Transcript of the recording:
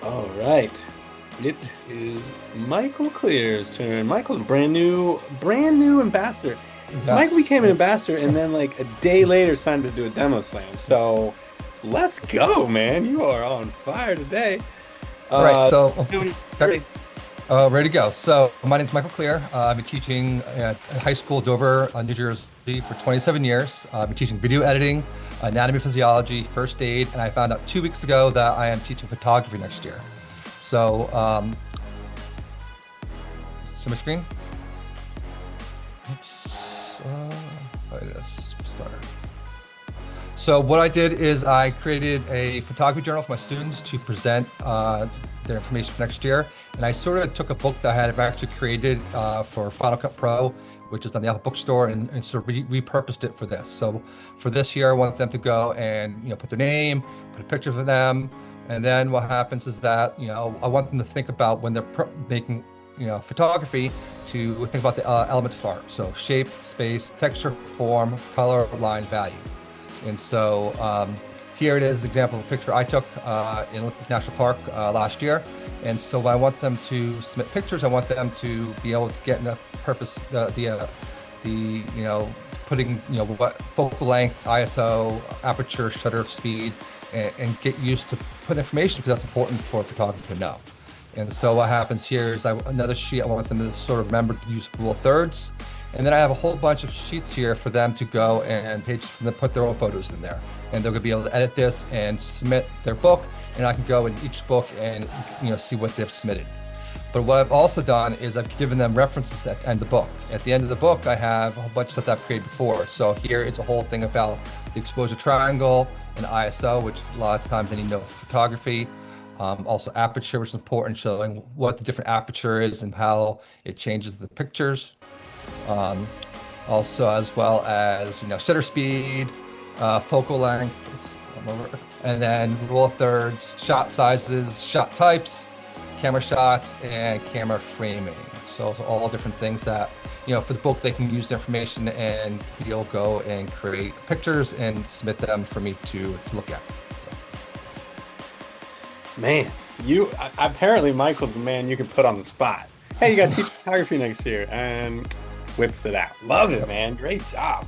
All right. It is Michael Clear's turn. Michael's brand new ambassador. Michael Yes. became an ambassador and then like a day later signed to do a demo slam. So let's go, man. You are on fire today. All right. Uh, So, when you're okay, ready. ready to go. So, my name is Michael Clear. I've been teaching at high school, Dover, New Jersey, for 27 years. I've been teaching video editing, anatomy, physiology, first aid, and I found out 2 weeks ago that I am teaching photography next year. So, see my screen? Oops. It is start. So what I did is I created a photography journal for my students to present their information for next year. And I sort of took a book that I had actually created for Final Cut Pro, which is on the Apple Bookstore, and sort of repurposed it for this. So for this year, I want them to go and put their name, put a picture of them, and then what happens is that I want them to think about when they're making photography, to think about the elements of art. So shape, space, texture, form, color, line, value. And so here it is, an example of a picture I took in Olympic National Park last year. And so when I want them to submit pictures, I want them to be able to get in the purpose, putting, what focal length, ISO, aperture, shutter speed, and get used to putting information, because that's important for a photographer to know. And so what happens here is another sheet, I want them to sort of remember to use rule of thirds. And then I have a whole bunch of sheets here for them to go and pages for them to put their own photos in there. And they're gonna be able to edit this and submit their book. And I can go in each book and see what they've submitted. But what I've also done is I've given them references at the end of the book. At the end of the book, I have a whole bunch of stuff that I've created before. So here it's a whole thing about the exposure triangle and ISO, which a lot of times they need to know for photography. Also aperture, which is important, showing what the different aperture is and how it changes the pictures. Also, as well as shutter speed, focal length, and then rule of thirds, shot sizes, shot types, camera shots, and camera framing. So it's all different things that for the book they can use the information, and you'll go and create pictures and submit them for me to look at. Man, apparently Michael's the man you can put on the spot. Hey, you got to teach photography next year, and whips it out. Love it, So, man. Great job.